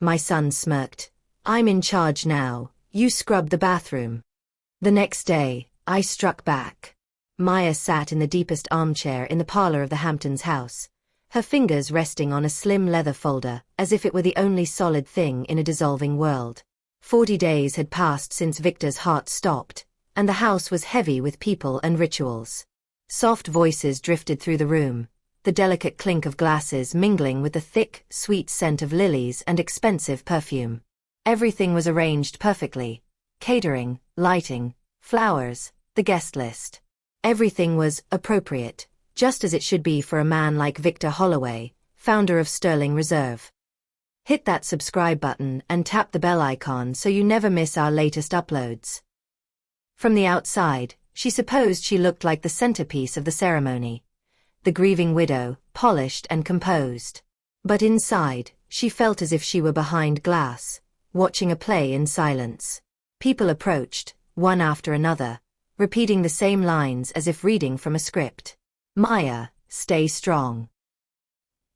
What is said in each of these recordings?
My son smirked. I'm in charge now, you scrub the bathroom. The next day, I struck back. Maya sat in the deepest armchair in the parlor of the Hamptons house, her fingers resting on a slim leather folder, as if it were the only solid thing in a dissolving world. 40 days had passed since Victor's heart stopped, and the house was heavy with people and rituals. Soft voices drifted through the room, the delicate clink of glasses mingling with the thick, sweet scent of lilies and expensive perfume. Everything was arranged perfectly. Catering, lighting, flowers, the guest list. Everything was appropriate, just as it should be for a man like Victor Holloway, founder of Sterling Reserve. Hit that subscribe button and tap the bell icon so you never miss our latest uploads. From the outside, she supposed she looked like the centerpiece of the ceremony. The grieving widow, polished and composed. But inside, she felt as if she were behind glass, watching a play in silence. People approached, one after another, repeating the same lines as if reading from a script. Maya, stay strong.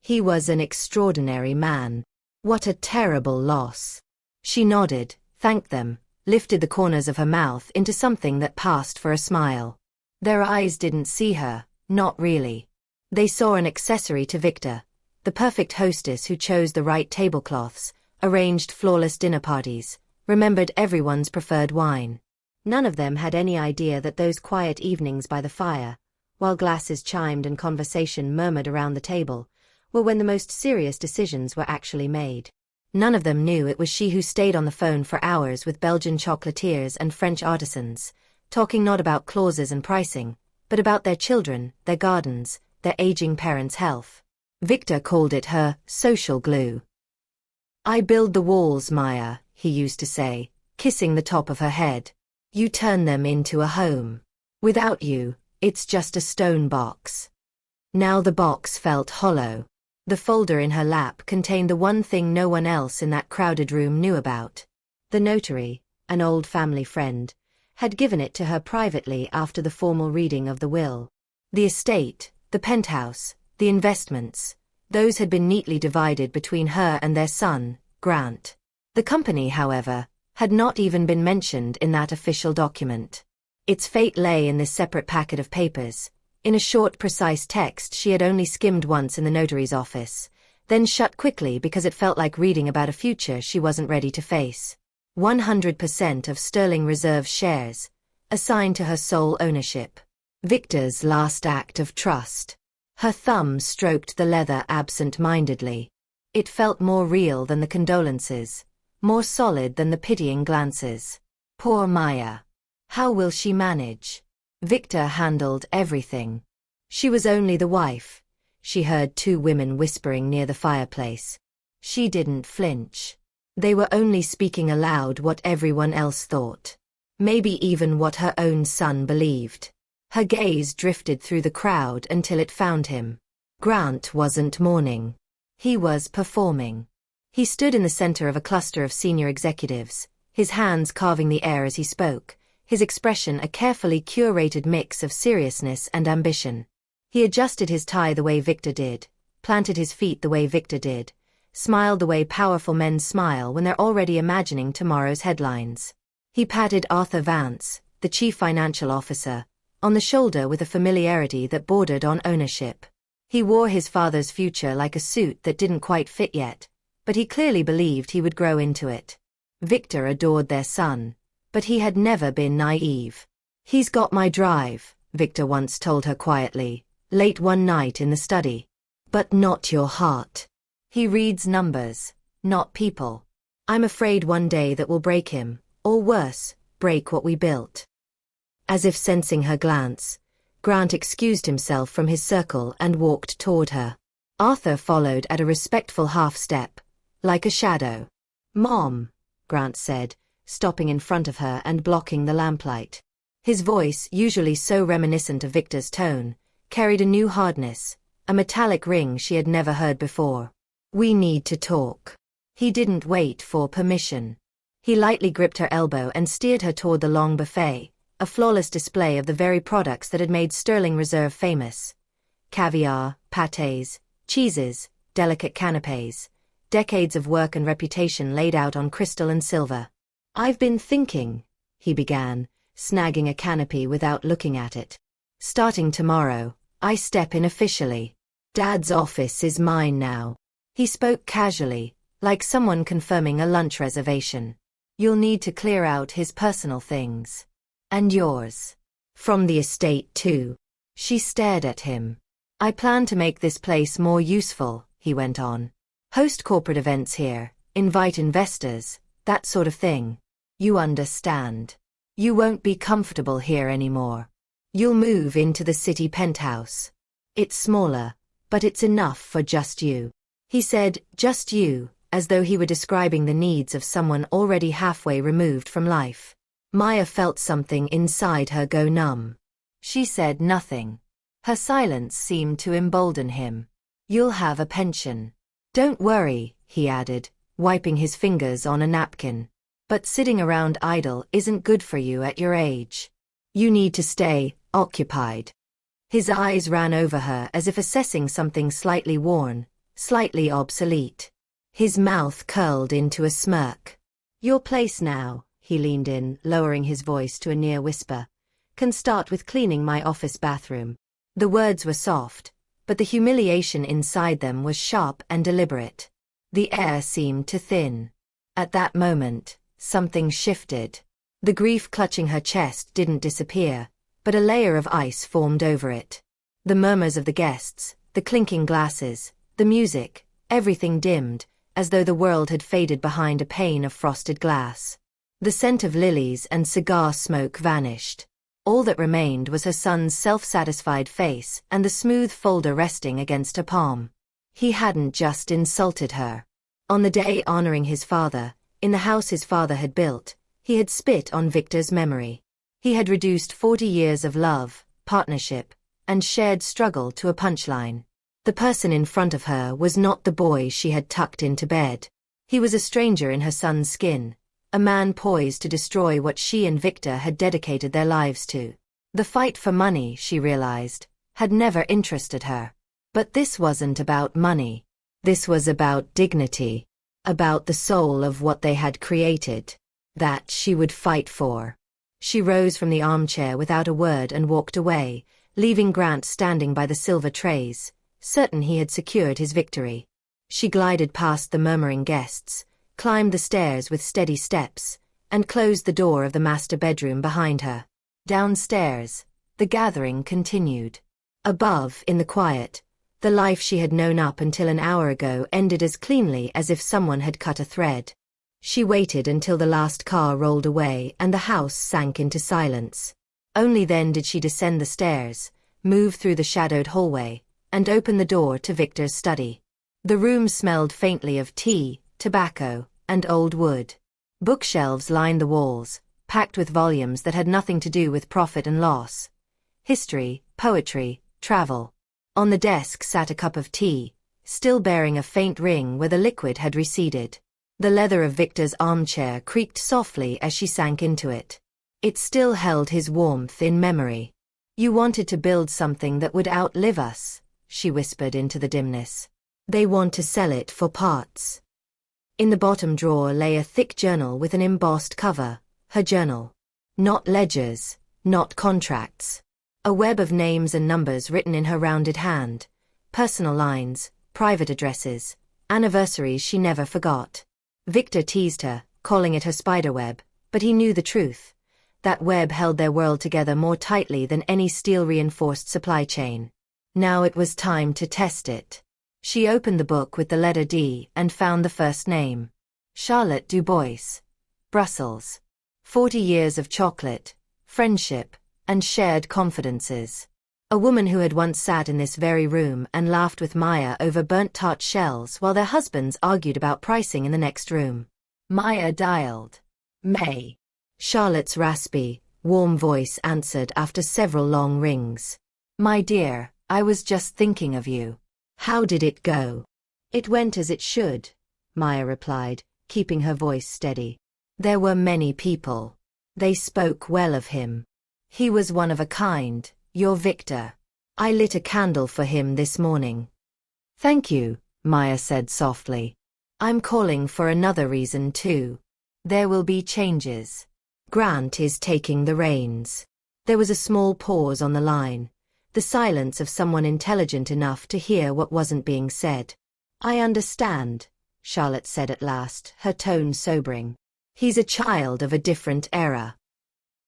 He was an extraordinary man. What a terrible loss. She nodded, thanked them, lifted the corners of her mouth into something that passed for a smile. Their eyes didn't see her, not really. They saw an accessory to Victor, the perfect hostess who chose the right tablecloths, arranged flawless dinner parties, remembered everyone's preferred wine. None of them had any idea that those quiet evenings by the fire, while glasses chimed and conversation murmured around the table, were when the most serious decisions were actually made. None of them knew it was she who stayed on the phone for hours with Belgian chocolatiers and French artisans, talking not about clauses and pricing, but about their children, their gardens, their aging parents' health. Victor called it her social glue. I build the walls, Maya, he used to say, kissing the top of her head. You turn them into a home. Without you, it's just a stone box. Now the box felt hollow. The folder in her lap contained the one thing no one else in that crowded room knew about. The notary, an old family friend, had given it to her privately after the formal reading of the will. The estate, the penthouse, the investments, those had been neatly divided between her and their son, Grant. The company, however, had not even been mentioned in that official document. Its fate lay in this separate packet of papers, in a short, precise text she had only skimmed once in the notary's office, then shut quickly because it felt like reading about a future she wasn't ready to face. 100% of Sterling Reserve shares, assigned to her sole ownership. Victor's last act of trust. Her thumb stroked the leather absent-mindedly. It felt more real than the condolences, more solid than the pitying glances. Poor Maya. How will she manage? Victor handled everything. She was only the wife. She heard two women whispering near the fireplace. She didn't flinch. They were only speaking aloud what everyone else thought. Maybe even what her own son believed. Her gaze drifted through the crowd until it found him. Grant wasn't mourning. He was performing. He stood in the center of a cluster of senior executives, his hands carving the air as he spoke, his expression a carefully curated mix of seriousness and ambition. He adjusted his tie the way Victor did, planted his feet the way Victor did, smiled the way powerful men smile when they're already imagining tomorrow's headlines. He patted Arthur Vance, the chief financial officer, on the shoulder with a familiarity that bordered on ownership. He wore his father's future like a suit that didn't quite fit yet, but he clearly believed he would grow into it. Victor adored their son, but he had never been naive. He's got my drive, Victor once told her quietly, late one night in the study. But not your heart. He reads numbers, not people. I'm afraid one day that will break him, or worse, break what we built. As if sensing her glance, Grant excused himself from his circle and walked toward her. Arthur followed at a respectful half-step, like a shadow. Mom, Grant said, stopping in front of her and blocking the lamplight. His voice, usually so reminiscent of Victor's tone, carried a new hardness, a metallic ring she had never heard before. We need to talk. He didn't wait for permission. He lightly gripped her elbow and steered her toward the long buffet, a flawless display of the very products that had made Sterling Reserve famous. Caviar, pâtés, cheeses, delicate canapés. decades of work and reputation laid out on crystal and silver. "I've been thinking," he began, snagging a canopy without looking at it. "Starting tomorrow, I step in officially. Dad's office is mine now." He spoke casually, like someone confirming a lunch reservation. "You'll need to clear out his personal things. And yours. From the estate too." She stared at him. "I plan to make this place more useful," he went on. "Host corporate events here, invite investors, that sort of thing. You understand. You won't be comfortable here anymore. You'll move into the city penthouse. It's smaller, but it's enough for just you." He said, "just you," as though he were describing the needs of someone already halfway removed from life. Maya felt something inside her go numb. She said nothing. Her silence seemed to embolden him. "You'll have a pension. Don't worry," he added, wiping his fingers on a napkin. "But sitting around idle isn't good for you at your age. You need to stay occupied." His eyes ran over her as if assessing something slightly worn, slightly obsolete. His mouth curled into a smirk. "Your place now," he leaned in, lowering his voice to a near whisper, "can start with cleaning my office bathroom." The words were soft, but the humiliation inside them was sharp and deliberate. The air seemed to thin. At that moment, something shifted. The grief clutching her chest didn't disappear, but a layer of ice formed over it. The murmurs of the guests, the clinking glasses, the music, everything dimmed, as though the world had faded behind a pane of frosted glass. The scent of lilies and cigar smoke vanished. All that remained was her son's self-satisfied face and the smooth folder resting against her palm. He hadn't just insulted her. On the day honoring his father, in the house his father had built, he had spit on Victor's memory. He had reduced 40 years of love, partnership, and shared struggle to a punchline. The person in front of her was not the boy she had tucked into bed. He was a stranger in her son's skin, a man poised to destroy what she and Victor had dedicated their lives to. The fight for money, she realized, had never interested her. But this wasn't about money. This was about dignity, about the soul of what they had created. That she would fight for. She rose from the armchair without a word and walked away, leaving Grant standing by the silver trays, certain he had secured his victory. She glided past the murmuring guests, climbed the stairs with steady steps, and closed the door of the master bedroom behind her. Downstairs, the gathering continued. Above, in the quiet, the life she had known up until an hour ago ended as cleanly as if someone had cut a thread. She waited until the last car rolled away and the house sank into silence. Only then did she descend the stairs, move through the shadowed hallway, and open the door to Victor's study. The room smelled faintly of tea, tobacco, and old wood. Bookshelves lined the walls, packed with volumes that had nothing to do with profit and loss. History, poetry, travel. On the desk sat a cup of tea, still bearing a faint ring where the liquid had receded. The leather of Victor's armchair creaked softly as she sank into it. It still held his warmth in memory. "You wanted to build something that would outlive us," she whispered into the dimness. "They want to sell it for parts." In the bottom drawer lay a thick journal with an embossed cover, her journal. Not ledgers, not contracts. A web of names and numbers written in her rounded hand. Personal lines, private addresses, anniversaries she never forgot. Victor teased her, calling it her spiderweb, but he knew the truth. That web held their world together more tightly than any steel-reinforced supply chain. Now it was time to test it. She opened the book with the letter D and found the first name. Charlotte Dubois. Brussels. 40 years of chocolate, friendship, and shared confidences. A woman who had once sat in this very room and laughed with Maya over burnt tart shells while their husbands argued about pricing in the next room. Maya dialed. "May." Charlotte's raspy, warm voice answered after several long rings. "My dear, I was just thinking of you. How did it go?" "It went as it should," Maya replied, keeping her voice steady. "There were many people. They spoke well of him. He was one of a kind, your Victor. I lit a candle for him this morning." "Thank you," Maya said softly. I'm calling for another reason too. There will be changes. Grant is taking the reins. There was a small pause on the line, the silence of someone intelligent enough to hear what wasn't being said. I understand, Charlotte said at last, her tone sobering. He's a child of a different era.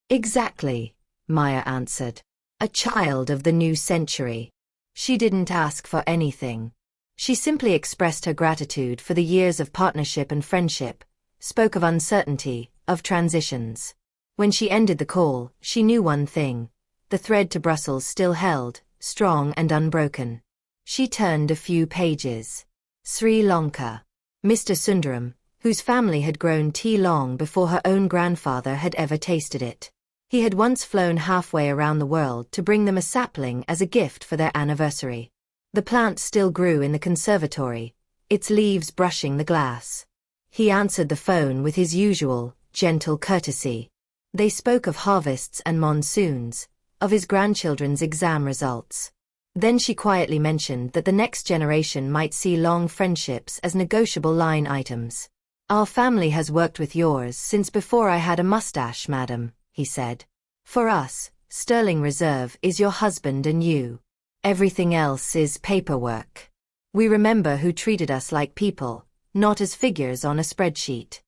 Exactly, Maya answered. A child of the new century. She didn't ask for anything. She simply expressed her gratitude for the years of partnership and friendship, spoke of uncertainty, of transitions. When she ended the call, she knew one thing. The thread to Brussels still held, strong and unbroken. She turned a few pages. Sri Lanka. Mr. Sundaram, whose family had grown tea long before her own grandfather had ever tasted it. He had once flown halfway around the world to bring them a sapling as a gift for their anniversary. The plant still grew in the conservatory, its leaves brushing the glass. He answered the phone with his usual, gentle courtesy. They spoke of harvests and monsoons, of his grandchildren's exam results. Then she quietly mentioned that the next generation might see long friendships as negotiable line items. Our family has worked with yours since before I had a mustache, madam, he said. For us, Sterling Reserve is your husband and you. Everything else is paperwork. We remember who treated us like people, not as figures on a spreadsheet.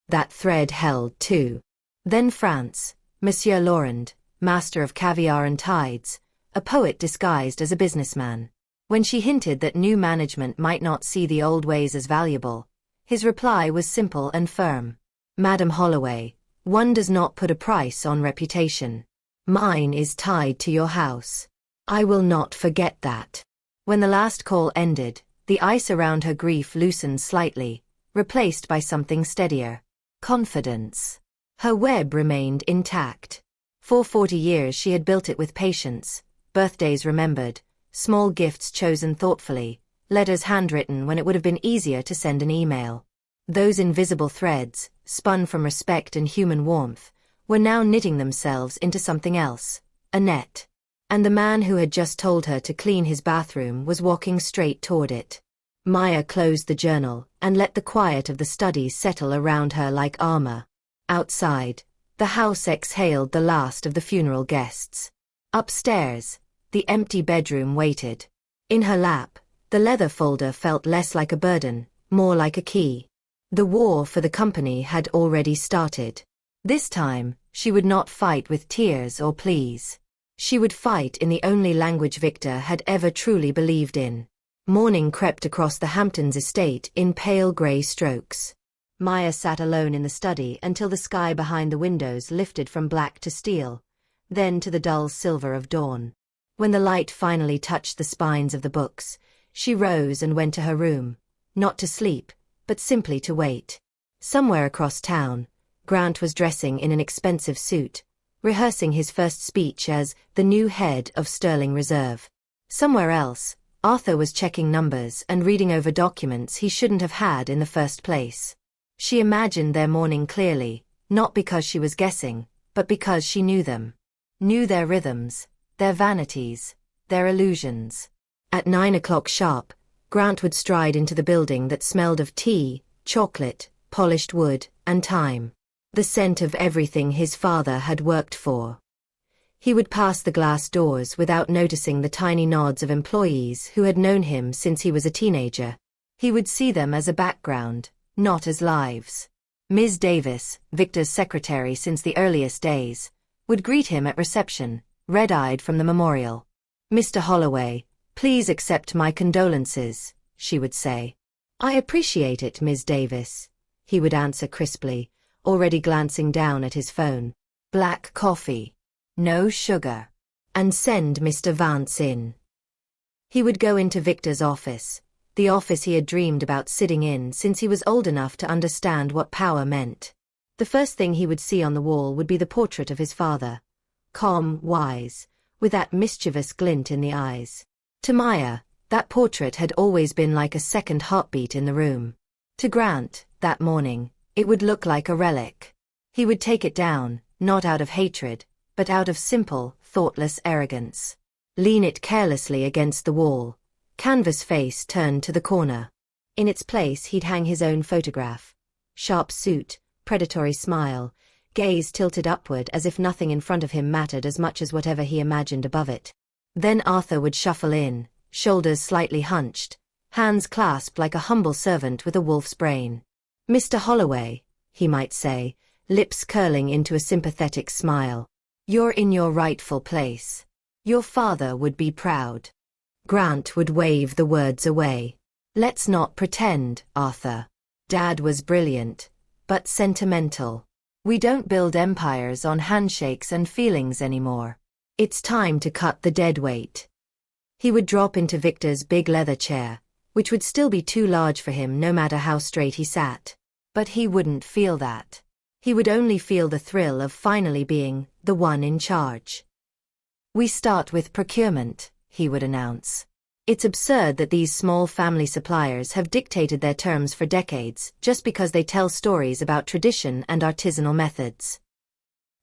That thread held too. Then France, Monsieur Laurent, master of caviar and tides, a poet disguised as a businessman. When she hinted that new management might not see the old ways as valuable, his reply was simple and firm. Madam Holloway, one does not put a price on reputation. Mine is tied to your house. I will not forget that. When the last call ended, the ice around her grief loosened slightly, replaced by something steadier. Confidence. Her web remained intact. For 40 years she had built it with patience, birthdays remembered, small gifts chosen thoughtfully, letters handwritten when it would have been easier to send an email. Those invisible threads, spun from respect and human warmth, were now knitting themselves into something else, a net. And the man who had just told her to clean his bathroom was walking straight toward it. Maya closed the journal and let the quiet of the study settle around her like armor. Outside, the house exhaled the last of the funeral guests. Upstairs, the empty bedroom waited. In her lap, the leather folder felt less like a burden, more like a key. The war for the company had already started. This time, she would not fight with tears or pleas. She would fight in the only language Victor had ever truly believed in. Morning crept across the Hamptons estate in pale grey strokes. Maya sat alone in the study until the sky behind the windows lifted from black to steel, then to the dull silver of dawn. When the light finally touched the spines of the books, she rose and went to her room, not to sleep, but simply to wait. Somewhere across town, Grant was dressing in an expensive suit, rehearsing his first speech as the new head of Sterling Reserve. Somewhere else, Arthur was checking numbers and reading over documents he shouldn't have had in the first place. She imagined their morning clearly, not because she was guessing, but because she knew them. Knew their rhythms, their vanities, their illusions. At 9 o'clock sharp, Grant would stride into the building that smelled of tea, chocolate, polished wood, and time. The scent of everything his father had worked for. He would pass the glass doors without noticing the tiny nods of employees who had known him since he was a teenager. He would see them as a background, not as lives. Ms. Davis, Victor's secretary since the earliest days, would greet him at reception, red-eyed from the memorial. Mr. Holloway, please accept my condolences, she would say. I appreciate it, Ms. Davis, he would answer crisply, already glancing down at his phone. Black coffee. No sugar. And send Mr. Vance in. He would go into Victor's office, the office he had dreamed about sitting in since he was old enough to understand what power meant. The first thing he would see on the wall would be the portrait of his father. Calm, wise, with that mischievous glint in the eyes. To Maya, that portrait had always been like a second heartbeat in the room. To Grant, that morning, it would look like a relic. He would take it down, not out of hatred, but out of simple, thoughtless arrogance. Lean it carelessly against the wall, canvas face turned to the corner. In its place he'd hang his own photograph. Sharp suit, predatory smile, gaze tilted upward as if nothing in front of him mattered as much as whatever he imagined above it. Then Arthur would shuffle in, shoulders slightly hunched, hands clasped like a humble servant with a wolf's brain. "Mr. Holloway," he might say, lips curling into a sympathetic smile. "You're in your rightful place. Your father would be proud." Grant would wave the words away. "Let's not pretend, Arthur. Dad was brilliant, but sentimental. We don't build empires on handshakes and feelings anymore. It's time to cut the dead weight." He would drop into Victor's big leather chair, which would still be too large for him no matter how straight he sat. But he wouldn't feel that. He would only feel the thrill of finally being the one in charge. "We start with procurement," he would announce. "It's absurd that these small family suppliers have dictated their terms for decades just because they tell stories about tradition and artisanal methods."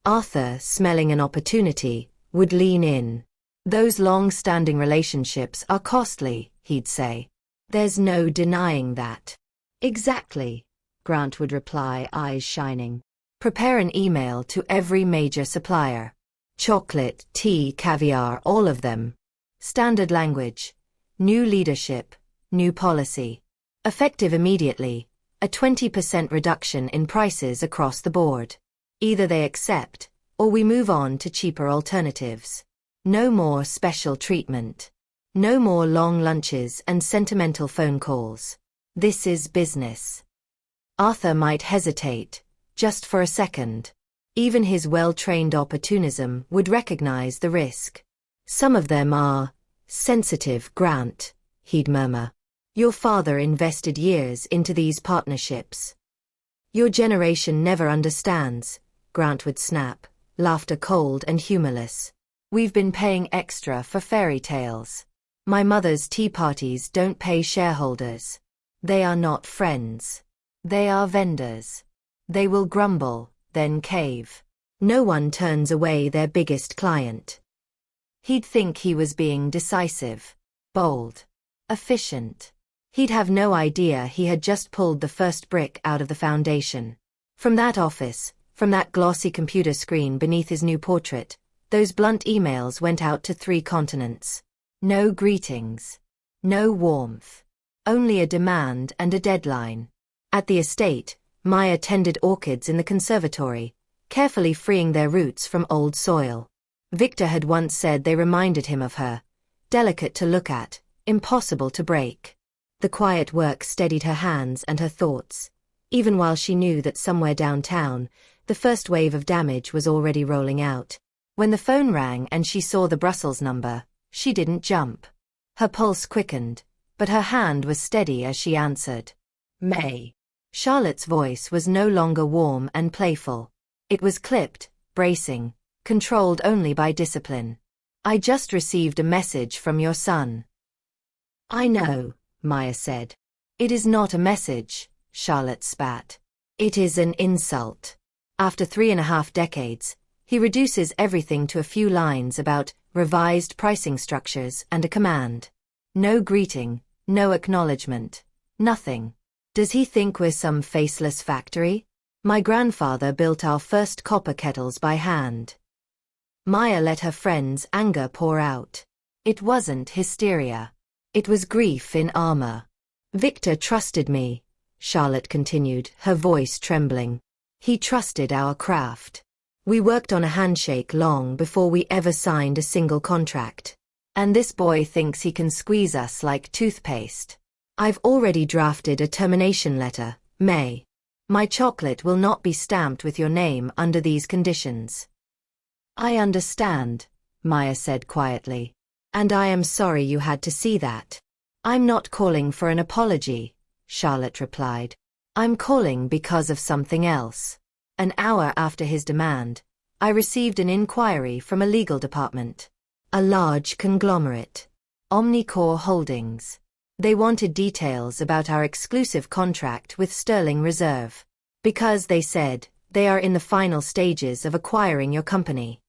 Arthur, smelling an opportunity, would lean in. "Those long-standing relationships are costly," he'd say. "There's no denying that." "Exactly," Grant would reply, eyes shining. "Prepare an email to every major supplier. Chocolate, tea, caviar, all of them. Standard language. New leadership. New policy. Effective immediately. A 20% reduction in prices across the board. Either they accept, or we move on to cheaper alternatives. No more special treatment. No more long lunches and sentimental phone calls. This is business." Arthur might hesitate, just for a second. Even his well-trained opportunism would recognize the risk. "Some of them are sensitive, Grant," he'd murmur. "Your father invested years into these partnerships. Your generation never understands," Grant would snap, laughter cold and humorless. "We've been paying extra for fairy tales. My mother's tea parties don't pay shareholders. They are not friends. They are vendors. They will grumble, then cave. No one turns away their biggest client." He'd think he was being decisive, bold, efficient. He'd have no idea he had just pulled the first brick out of the foundation. From that office, from that glossy computer screen beneath his new portrait, those blunt emails went out to 3 continents. No greetings. No warmth. Only a demand and a deadline. At the estate, Maya tended orchids in the conservatory, carefully freeing their roots from old soil. Victor had once said they reminded him of her. Delicate to look at, impossible to break. The quiet work steadied her hands and her thoughts, even while she knew that somewhere downtown, the first wave of damage was already rolling out. When the phone rang and she saw the Brussels number, she didn't jump. Her pulse quickened, but her hand was steady as she answered. "May." Charlotte's voice was no longer warm and playful. It was clipped, bracing, controlled only by discipline. "I just received a message from your son." "I know," Maya said. "It is not a message," Charlotte spat. "It is an insult. After 3.5 decades, he reduces everything to a few lines about revised pricing structures and a command. No greeting, no acknowledgement, nothing. Does he think we're some faceless factory? My grandfather built our first copper kettles by hand." Maya let her friend's anger pour out. It wasn't hysteria. It was grief in armor. "Victor trusted me," Charlotte continued, her voice trembling. "He trusted our craft. We worked on a handshake long before we ever signed a single contract. And this boy thinks he can squeeze us like toothpaste. I've already drafted a termination letter, May. My chocolate will not be stamped with your name under these conditions." "I understand," Maya said quietly. "And I am sorry you had to see that." "I'm not calling for an apology," Charlotte replied. "I'm calling because of something else." An hour after his demand, I received an inquiry from a legal department. A large conglomerate. Omnicore Holdings. They wanted details about our exclusive contract with Sterling Reserve. Because, they said, they are in the final stages of acquiring your company.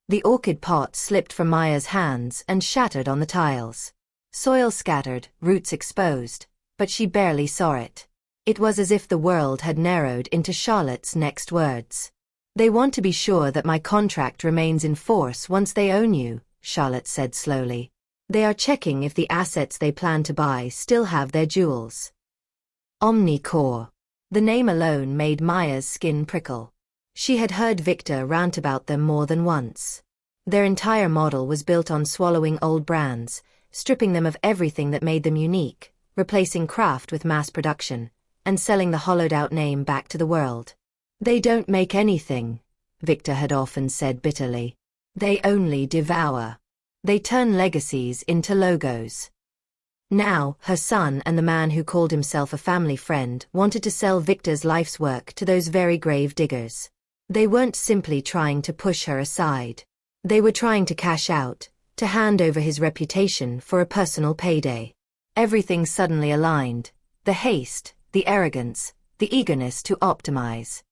The orchid pot slipped from Maya's hands and shattered on the tiles. Soil scattered, roots exposed. but she barely saw it. It was as if the world had narrowed into Charlotte's next words. "They want to be sure that my contract remains in force once they own you," Charlotte said slowly. "They are checking if the assets they plan to buy still have their jewels." Omnicore. The name alone made Maya's skin prickle. She had heard Victor rant about them more than once. Their entire model was built on swallowing old brands, stripping them of everything that made them unique, replacing craft with mass production, and selling the hollowed-out name back to the world. "They don't make anything," Victor had often said bitterly. "They only devour. They turn legacies into logos." Now, her son and the man who called himself a family friend wanted to sell Victor's life's work to those very grave diggers. They weren't simply trying to push her aside. They were trying to cash out, to hand over his reputation for a personal payday. Everything suddenly aligned: the haste, the arrogance, the eagerness to optimize.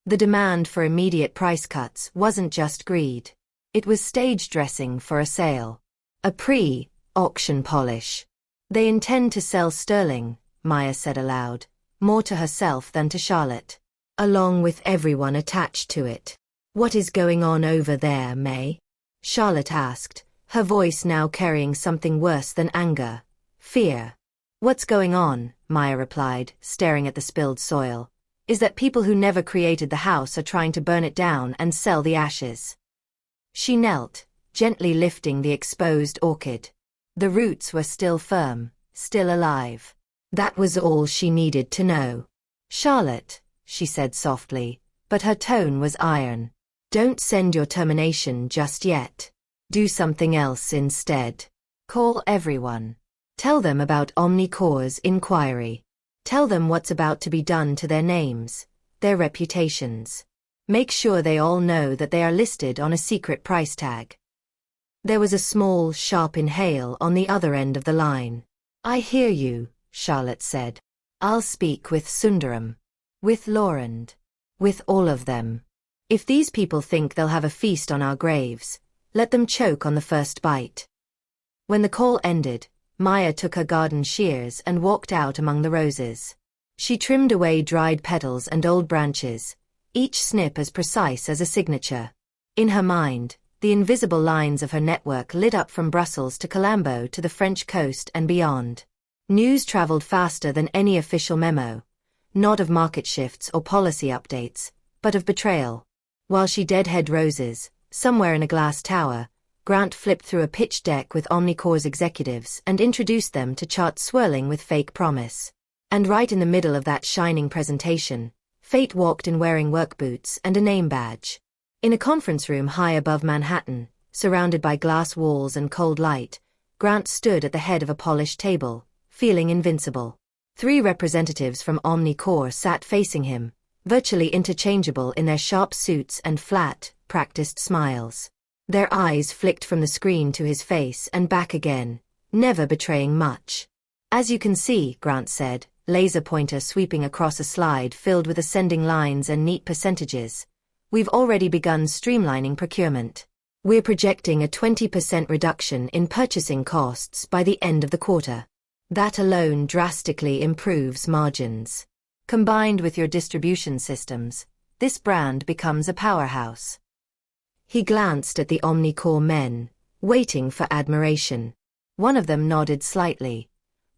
The demand for immediate price cuts wasn't just greed. It was stage dressing for a sale. A pre-auction polish. "They intend to sell sterling," Maya said aloud, more to herself than to Charlotte, "along with everyone attached to it." "What is going on over there, May?" Charlotte asked, her voice now carrying something worse than anger: fear. "What's going on," Maya replied, staring at the spilled soil, "is that people who never created the house are trying to burn it down and sell the ashes." She knelt, gently lifting the exposed orchid. The roots were still firm, still alive. That was all she needed to know. "Charlotte," she said softly, but her tone was iron. "Don't send your termination just yet. Do something else instead. Call everyone. Tell them about Omnicore's inquiry. Tell them what's about to be done to their names, their reputations. Make sure they all know that they are listed on a secret price tag." There was a small, sharp inhale on the other end of the line. "I hear you," Charlotte said. "I'll speak with Sundaram. With Laurent. With all of them. If these people think they'll have a feast on our graves, let them choke on the first bite." When the call ended, Maya took her garden shears and walked out among the roses. She trimmed away dried petals and old branches, each snip as precise as a signature. In her mind, the invisible lines of her network lit up from Brussels to Colombo to the French coast and beyond. News traveled faster than any official memo, not of market shifts or policy updates, but of betrayal. While she deadhead roses, somewhere in a glass tower, Grant flipped through a pitch deck with Omnicore's executives and introduced them to charts swirling with fake promise. And right in the middle of that shining presentation, Fate walked in wearing work boots and a name badge. In a conference room high above Manhattan, surrounded by glass walls and cold light, Grant stood at the head of a polished table, feeling invincible. 3 representatives from Omnicore sat facing him, virtually interchangeable in their sharp suits and flat, practiced smiles. Their eyes flicked from the screen to his face and back again, never betraying much. "As you can see," Grant said, laser pointer sweeping across a slide filled with ascending lines and neat percentages, "we've already begun streamlining procurement. We're projecting a 20% reduction in purchasing costs by the end of the quarter. That alone drastically improves margins. Combined with your distribution systems, this brand becomes a powerhouse." He glanced at the Omnicore men, waiting for admiration. One of them nodded slightly.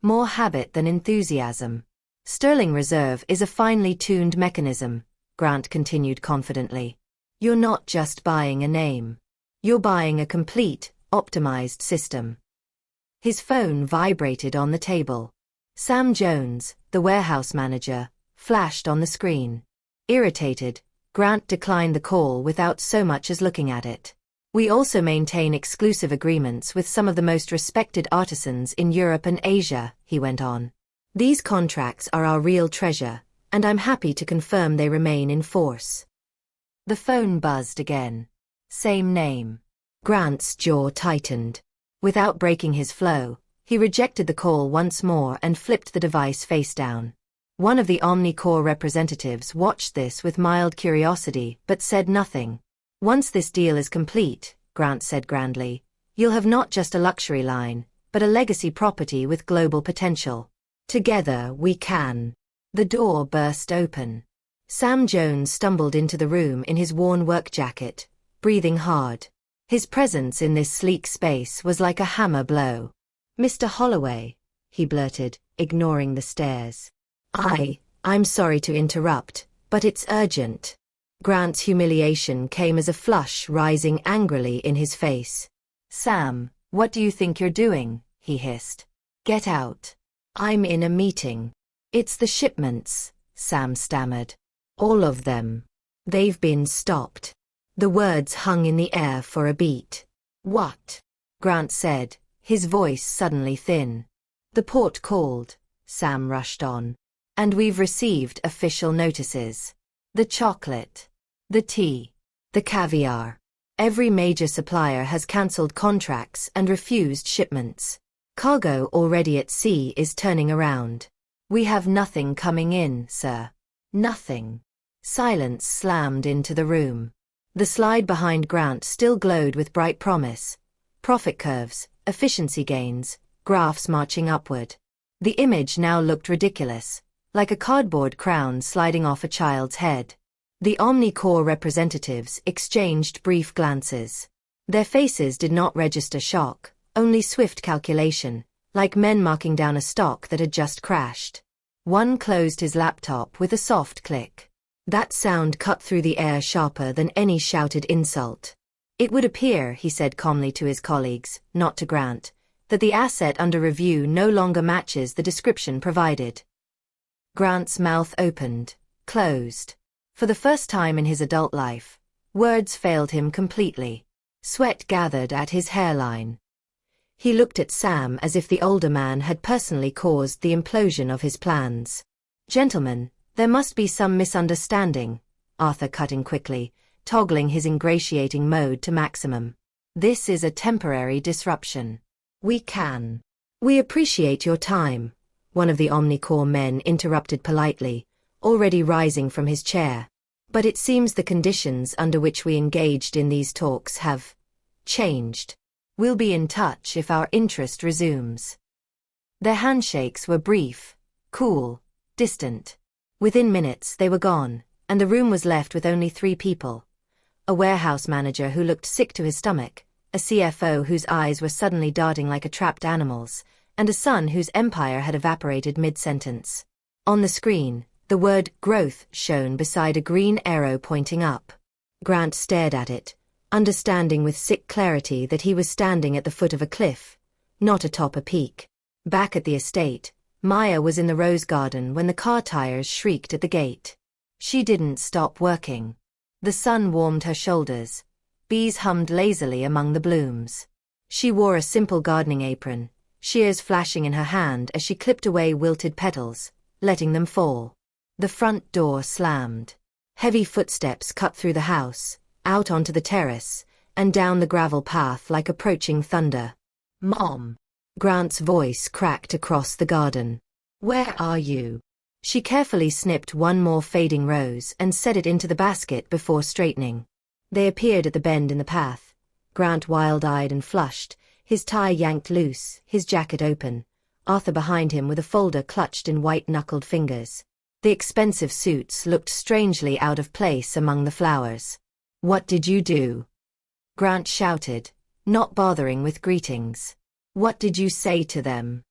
More habit than enthusiasm. "Sterling Reserve is a finely tuned mechanism," Grant continued confidently. "You're not just buying a name. You're buying a complete, optimized system." His phone vibrated on the table. Sam Jones, the warehouse manager, flashed on the screen. Irritated, Grant declined the call without so much as looking at it. "We also maintain exclusive agreements with some of the most respected artisans in Europe and Asia," he went on. "These contracts are our real treasure, and I'm happy to confirm they remain in force." The phone buzzed again. Same name. Grant's jaw tightened. Without breaking his flow, he rejected the call once more and flipped the device face down. One of the Omnicore representatives watched this with mild curiosity but said nothing. "Once this deal is complete," Grant said grandly, "you'll have not just a luxury line, but a legacy property with global potential. Together we can. The door burst open. Sam Jones stumbled into the room in his worn work jacket, breathing hard. His presence in this sleek space was like a hammer blow. "Mr. Holloway," he blurted, ignoring the stares. I'm sorry to interrupt, but it's urgent." Grant's humiliation came as a flush rising angrily in his face. "Sam, what do you think you're doing?" he hissed. "Get out. I'm in a meeting." "It's the shipments," Sam stammered. "All of them. They've been stopped." The words hung in the air for a beat. "What?" Grant said, his voice suddenly thin. "The port called," Sam rushed on. "And we've received official notices. The chocolate, the tea, the caviar. Every major supplier has cancelled contracts and refused shipments. Cargo already at sea is turning around. We have nothing coming in, sir. Nothing." Silence slammed into the room. The slide behind Grant still glowed with bright promise. Profit curves, efficiency gains, graphs marching upward. The image now looked ridiculous, like a cardboard crown sliding off a child's head. The Omnicorps representatives exchanged brief glances. Their faces did not register shock, only swift calculation, like men marking down a stock that had just crashed. One closed his laptop with a soft click. That sound cut through the air sharper than any shouted insult. "It would appear," he said calmly to his colleagues, not to Grant, "that the asset under review no longer matches the description provided." Grant's mouth opened, closed. For the first time in his adult life, words failed him completely. Sweat gathered at his hairline. He looked at Sam as if the older man had personally caused the implosion of his plans. "Gentlemen, there must be some misunderstanding," Arthur cut in quickly, toggling his ingratiating mode to maximum. "This is a temporary disruption. We appreciate your time," one of the Omnicorps men interrupted politely, already rising from his chair. "But it seems the conditions under which we engaged in these talks have changed. We'll be in touch if our interest resumes." Their handshakes were brief, cool, distant. Within minutes they were gone, and the room was left with only 3 people. A warehouse manager who looked sick to his stomach, a CFO whose eyes were suddenly darting like a trapped animal's, and a son whose empire had evaporated mid-sentence. On the screen, the word growth shone beside a green arrow pointing up. Grant stared at it, understanding with sick clarity that he was standing at the foot of a cliff, not atop a peak. Back at the estate, Maya was in the rose garden when the car tires shrieked at the gate. She didn't stop working. The sun warmed her shoulders. Bees hummed lazily among the blooms. She wore a simple gardening apron, shears flashing in her hand as she clipped away wilted petals, letting them fall. The front door slammed. Heavy footsteps cut through the house, out onto the terrace, and down the gravel path like approaching thunder. "Mom!" Grant's voice cracked across the garden. "Where are you?" She carefully snipped one more fading rose and set it into the basket before straightening. They appeared at the bend in the path, Grant wild-eyed and flushed, his tie yanked loose, his jacket open, Arthur behind him with a folder clutched in white-knuckled fingers. The expensive suits looked strangely out of place among the flowers. "What did you do?" Grant shouted, not bothering with greetings. "What did you say to them?"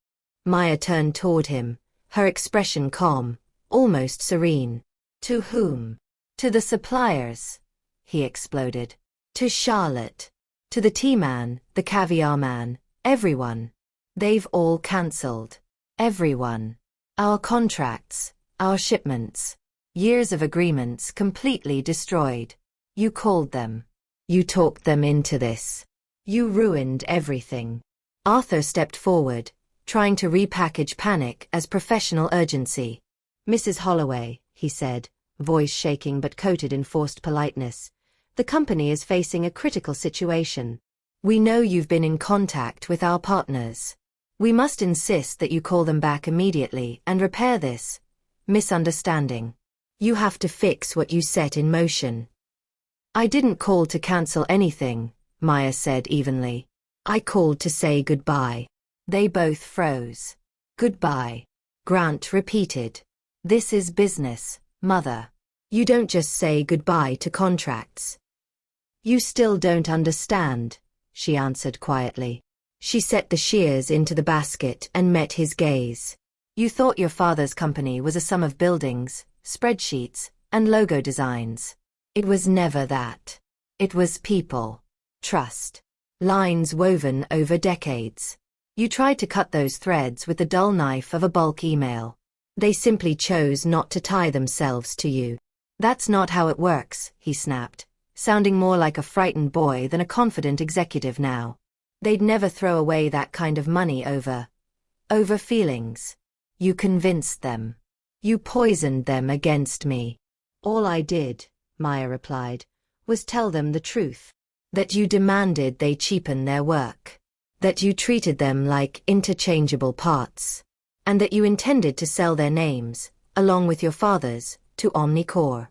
Maya turned toward him, her expression calm, almost serene. "To whom?" "To the suppliers," he exploded. "To Charlotte. To the tea man, the caviar man, everyone. They've all cancelled. Everyone. Our contracts, our shipments. Years of agreements completely destroyed. You called them. You talked them into this. You ruined everything." Arthur stepped forward, trying to repackage panic as professional urgency. "Mrs. Holloway," he said, voice shaking but coated in forced politeness, "the company is facing a critical situation. We know you've been in contact with our partners. We must insist that you call them back immediately and repair this misunderstanding. You have to fix what you set in motion." "I didn't call to cancel anything," Maya said evenly. "I called to say goodbye." They both froze. "Goodbye." Grant repeated. This is business, Mother. You don't just say goodbye to contracts. You still don't understand, she answered quietly. She set the shears into the basket and met his gaze. You thought your father's company was a sum of buildings, spreadsheets, and logo designs. It was never that. It was people. Trust. Lines woven over decades. You tried to cut those threads with the dull knife of a bulk email. They simply chose not to tie themselves to you. That's not how it works, he snapped, sounding more like a frightened boy than a confident executive now. They'd never throw away that kind of money over feelings. You convinced them. You poisoned them against me. All I did, Maya replied, was tell them the truth. That you demanded they cheapen their work. That you treated them like interchangeable parts. And that you intended to sell their names, along with your father's, to Omnicore.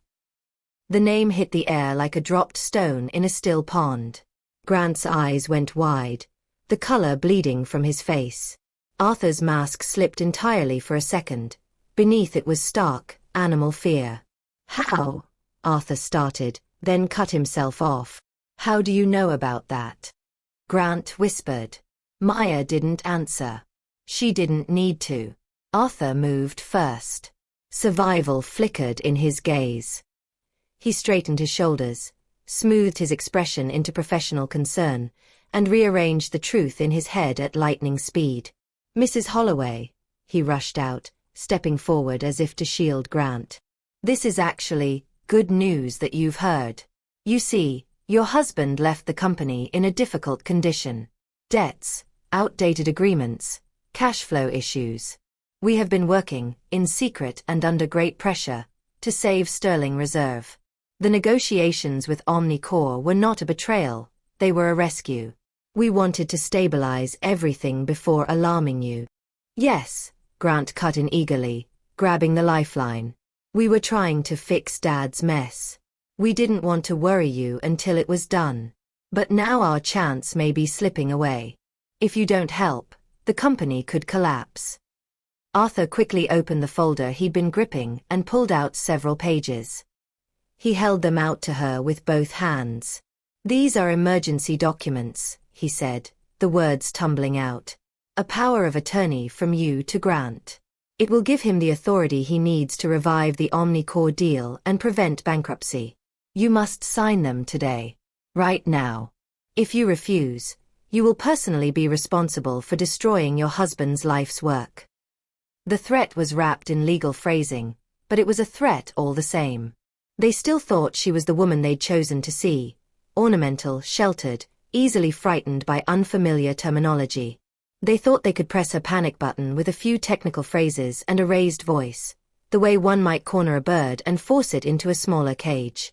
The name hit the air like a dropped stone in a still pond. Grant's eyes went wide, the color bleeding from his face. Arthur's mask slipped entirely for a second. Beneath it was stark, animal fear. How? Arthur started, then cut himself off. How do you know about that? Grant whispered. Maya didn't answer. She didn't need to. Arthur moved first. Survival flickered in his gaze. He straightened his shoulders, smoothed his expression into professional concern, and rearranged the truth in his head at lightning speed. Mrs. Holloway, he rushed out, stepping forward as if to shield Grant. This is actually good news that you've heard. You see, your husband left the company in a difficult condition. Debts, outdated agreements, cash flow issues. We have been working, in secret and under great pressure, to save sterling reserve. The negotiations with Omnicore were not a betrayal, they were a rescue. We wanted to stabilize everything before alarming you. Yes, Grant cut in eagerly, grabbing the lifeline. We were trying to fix Dad's mess. We didn't want to worry you until it was done. But now our chance may be slipping away. If you don't help, the company could collapse. Arthur quickly opened the folder he'd been gripping and pulled out several pages. He held them out to her with both hands. These are emergency documents, he said, the words tumbling out. A power of attorney from you to Grant. It will give him the authority he needs to revive the Omnicore deal and prevent bankruptcy. You must sign them today. Right now. If you refuse, you will personally be responsible for destroying your husband's life's work. The threat was wrapped in legal phrasing, but it was a threat all the same. They still thought she was the woman they'd chosen to see, ornamental, sheltered, easily frightened by unfamiliar terminology. They thought they could press her panic button with a few technical phrases and a raised voice, the way one might corner a bird and force it into a smaller cage.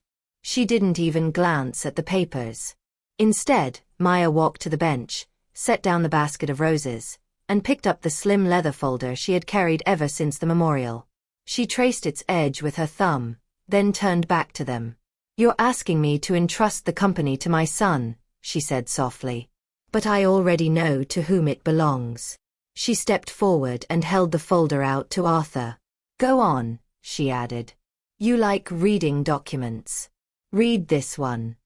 She didn't even glance at the papers. Instead, Maya walked to the bench, set down the basket of roses, and picked up the slim leather folder she had carried ever since the memorial. She traced its edge with her thumb, then turned back to them. You're asking me to entrust the company to my son, she said softly. But I already know to whom it belongs. She stepped forward and held the folder out to Arthur. Go on, she added. You like reading documents. Read this one.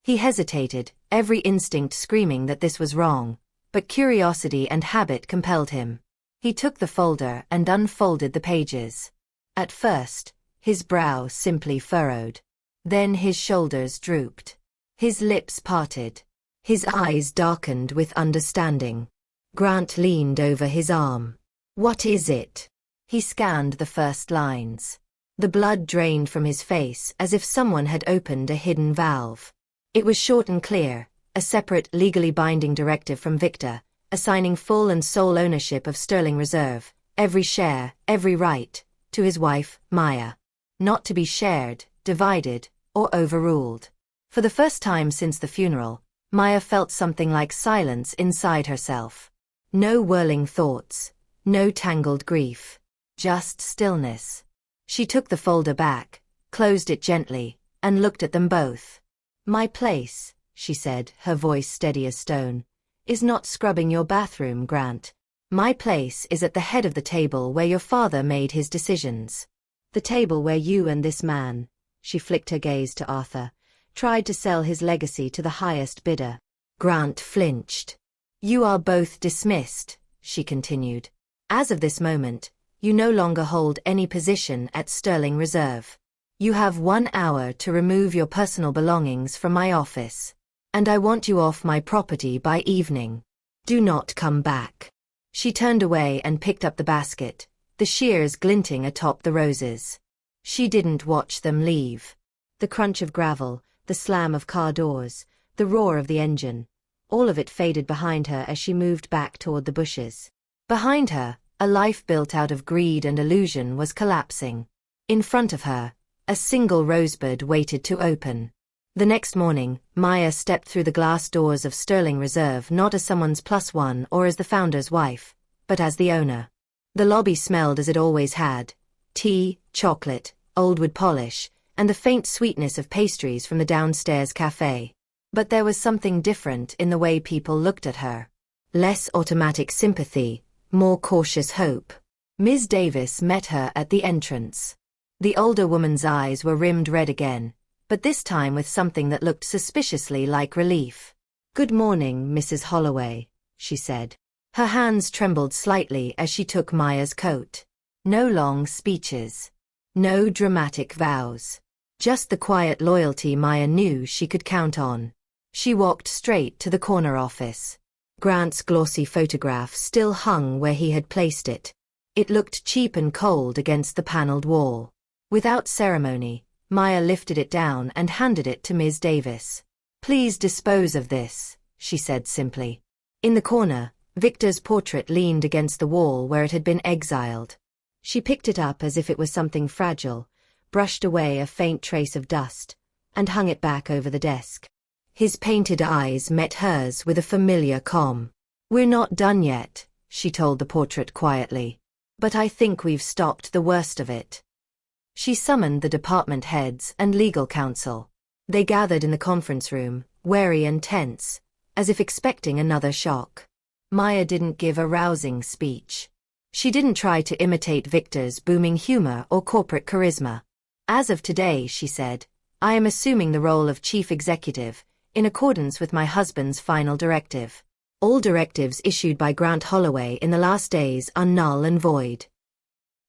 He hesitated, every instinct screaming that this was wrong, but curiosity and habit compelled him. He took the folder and unfolded the pages. At first, his brow simply furrowed. Then his shoulders drooped. His lips parted. His eyes darkened with understanding. Grant leaned over his arm. What is it? He scanned the first lines. The blood drained from his face as if someone had opened a hidden valve. It was short and clear, a separate legally binding directive from Victor, assigning full and sole ownership of sterling reserve, every share, every right, to his wife, Maya. Not to be shared, divided, or overruled. For the first time since the funeral, Maya felt something like silence inside herself. No whirling thoughts, no tangled grief, just stillness. She took the folder back, closed it gently, and looked at them both. My place, she said, her voice steady as stone, is not scrubbing your bathroom, Grant. My place is at the head of the table where your father made his decisions. The table where you and this man," she flicked her gaze to Arthur, "tried to sell his legacy to the highest bidder." Grant flinched. "You are both dismissed," she continued. "As of this moment, you no longer hold any position at Sterling Reserve. You have 1 hour to remove your personal belongings from my office. And I want you off my property by evening. Do not come back." She turned away and picked up the basket, the shears glinting atop the roses. She didn't watch them leave. The crunch of gravel, the slam of car doors, the roar of the engine, all of it faded behind her as she moved back toward the bushes. Behind her, a life built out of greed and illusion was collapsing. In front of her, a single rosebud waited to open. The next morning, Maya stepped through the glass doors of Sterling Reserve not as someone's +1 or as the founder's wife, but as the owner. The lobby smelled as it always had: tea, chocolate, old wood polish, and the faint sweetness of pastries from the downstairs cafe. But there was something different in the way people looked at her. Less automatic sympathy, more cautious hope. Ms. Davis met her at the entrance. The older woman's eyes were rimmed red again, but this time with something that looked suspiciously like relief. "Good morning, Mrs. Holloway," she said. Her hands trembled slightly as she took Maya's coat. No long speeches. No dramatic vows. Just the quiet loyalty Maya knew she could count on. She walked straight to the corner office. Grant's glossy photograph still hung where he had placed it. It looked cheap and cold against the paneled wall. Without ceremony, Maya lifted it down and handed it to Ms. Davis. "Please dispose of this," she said simply. In the corner, Victor's portrait leaned against the wall where it had been exiled. She picked it up as if it was something fragile, brushed away a faint trace of dust, and hung it back over the desk. His painted eyes met hers with a familiar calm. "We're not done yet," she told the portrait quietly. "But I think we've stopped the worst of it." She summoned the department heads and legal counsel. They gathered in the conference room, wary and tense, as if expecting another shock. Maya didn't give a rousing speech. She didn't try to imitate Victor's booming humor or corporate charisma. "As of today," she said, "I am assuming the role of chief executive, in accordance with my husband's final directive. All directives issued by Grant Holloway in the last days are null and void."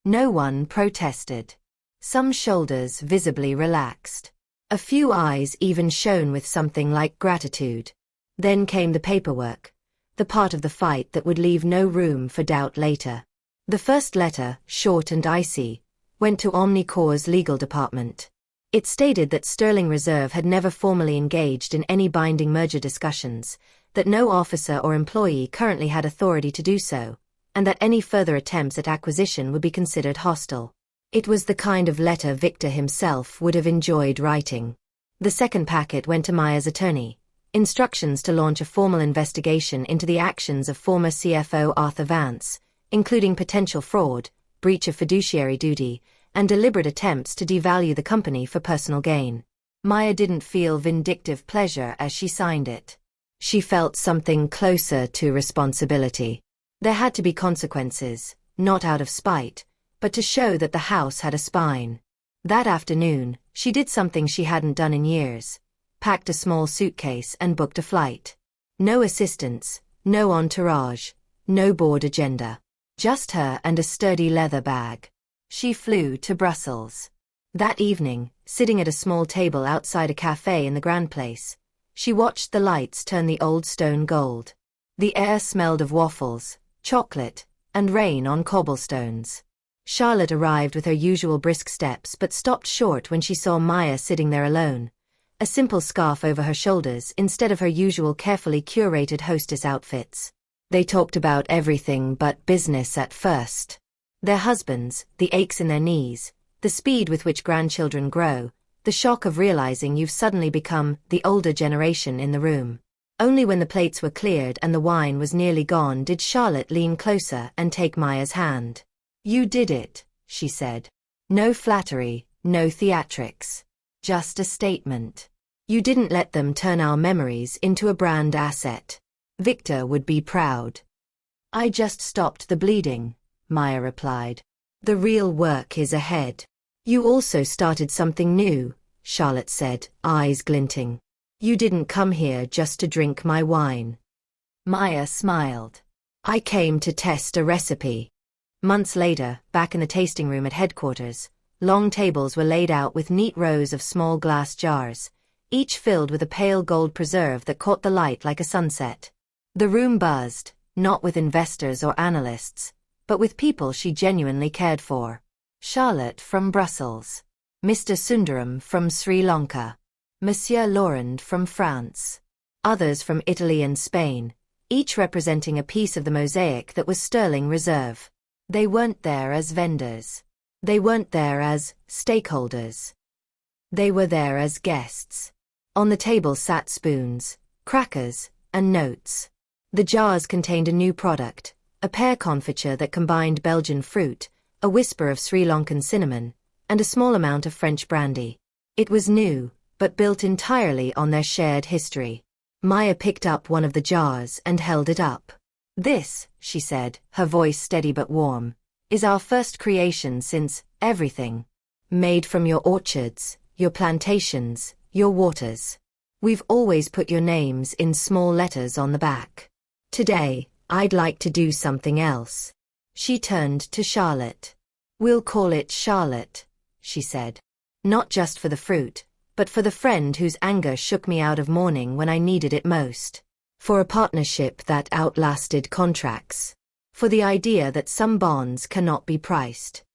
No one protested. Some shoulders visibly relaxed. A few eyes even shone with something like gratitude. Then came the paperwork, the part of the fight that would leave no room for doubt later. The first letter, short and icy, went to Omnicore's legal department. It stated that Sterling Reserve had never formally engaged in any binding merger discussions, that no officer or employee currently had authority to do so, and that any further attempts at acquisition would be considered hostile. It was the kind of letter Victor himself would have enjoyed writing. The second packet went to Maya's attorney, instructions to launch a formal investigation into the actions of former CFO Arthur Vance, including potential fraud, breach of fiduciary duty, and deliberate attempts to devalue the company for personal gain. Maya didn't feel vindictive pleasure as she signed it. She felt something closer to responsibility. There had to be consequences, not out of spite, but to show that the house had a spine. That afternoon, she did something she hadn't done in years: packed a small suitcase and booked a flight. No assistants, no entourage, no board agenda. Just her and a sturdy leather bag. She flew to Brussels. That evening, sitting at a small table outside a cafe in the Grand Place, she watched the lights turn the old stone gold. The air smelled of waffles, chocolate, and rain on cobblestones. Charlotte arrived with her usual brisk steps but stopped short when she saw Maya sitting there alone, a simple scarf over her shoulders instead of her usual carefully curated hostess outfits. They talked about everything but business at first. Their husbands, the aches in their knees, the speed with which grandchildren grow, the shock of realizing you've suddenly become the older generation in the room. Only when the plates were cleared and the wine was nearly gone did Charlotte lean closer and take Maya's hand. "You did it," she said. "No flattery, no theatrics. Just a statement. You didn't let them turn our memories into a brand asset. Victor would be proud." I just stopped the bleeding, Maya replied. The real work is ahead. You also started something new, Charlotte said, eyes glinting. You didn't come here just to drink my wine. Maya smiled. I came to test a recipe. Months later, back in the tasting room at headquarters, long tables were laid out with neat rows of small glass jars, each filled with a pale gold preserve that caught the light like a sunset. The room buzzed, not with investors or analysts, but with people she genuinely cared for. Charlotte from Brussels, Mr. Sundaram from Sri Lanka, Monsieur Laurent from France, others from Italy and Spain, each representing a piece of the mosaic that was Sterling Reserve. They weren't there as vendors. They weren't there as stakeholders. They were there as guests. On the table sat spoons, crackers, and notes. The jars contained a new product, a pear confiture that combined Belgian fruit, a whisper of Sri Lankan cinnamon, and a small amount of French brandy. It was new, but built entirely on their shared history. Maya picked up one of the jars and held it up. This, she said, her voice steady but warm, is our first creation since everything. Made from your orchards, your plantations, your waters. We've always put your names in small letters on the back. Today, I'd like to do something else. She turned to Charlotte. We'll call it Charlotte, she said. Not just for the fruit, but for the friend whose anger shook me out of mourning when I needed it most. For a partnership that outlasted contracts. For the idea that some bonds cannot be priced.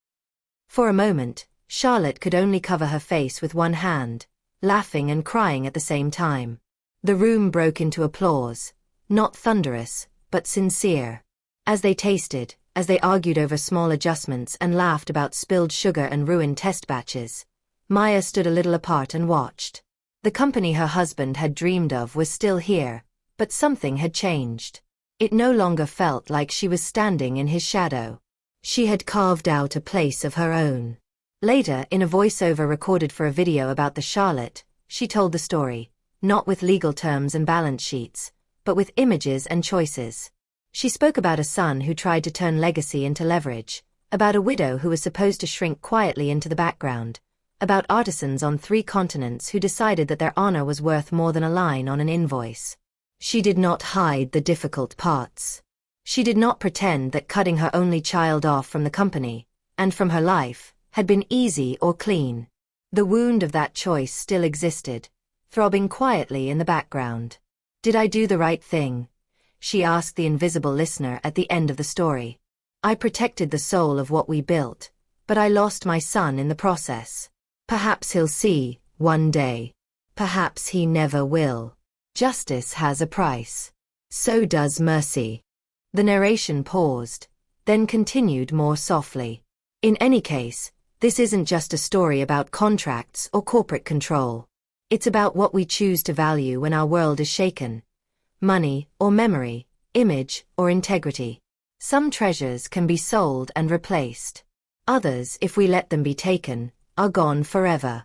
For a moment, Charlotte could only cover her face with one hand, laughing and crying at the same time. The room broke into applause, not thunderous, but sincere. As they tasted, as they argued over small adjustments and laughed about spilled sugar and ruined test batches, Maya stood a little apart and watched. The company her husband had dreamed of was still here, but something had changed. It no longer felt like she was standing in his shadow. She had carved out a place of her own. Later, in a voiceover recorded for a video about the Charlotte, she told the story, not with legal terms and balance sheets, but with images and choices. She spoke about a son who tried to turn legacy into leverage, about a widow who was supposed to shrink quietly into the background, about artisans on 3 continents who decided that their honor was worth more than a line on an invoice. She did not hide the difficult parts. She did not pretend that cutting her only child off from the company, and from her life, had been easy or clean. The wound of that choice still existed, throbbing quietly in the background. Did I do the right thing? She asked the invisible listener at the end of the story. I protected the soul of what we built, but I lost my son in the process. Perhaps he'll see, one day. Perhaps he never will. Justice has a price. So does mercy. The narration paused, then continued more softly. In any case, this isn't just a story about contracts or corporate control. It's about what we choose to value when our world is shaken. Money or memory, image or integrity. Some treasures can be sold and replaced. Others, if we let them be taken, are gone forever.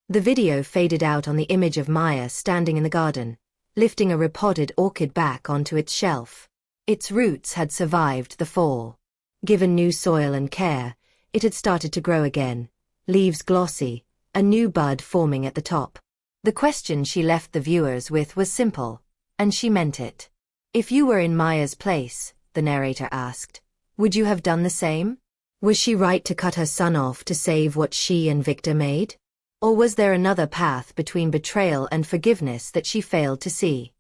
The video faded out on the image of Maya standing in the garden, lifting a repotted orchid back onto its shelf. Its roots had survived the fall. Given new soil and care, it had started to grow again, leaves glossy, a new bud forming at the top. The question she left the viewers with was simple, and she meant it. If you were in Maya's place, the narrator asked, would you have done the same? Was she right to cut her son off to save what she and Victor made? Or was there another path between betrayal and forgiveness that she failed to see?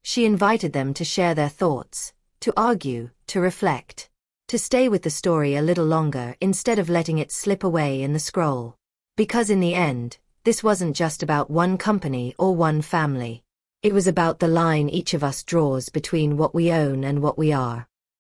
She invited them to share their thoughts, to argue, to reflect, to stay with the story a little longer instead of letting it slip away in the scroll. Because in the end, this wasn't just about one company or one family. It was about the line each of us draws between what we own and what we are.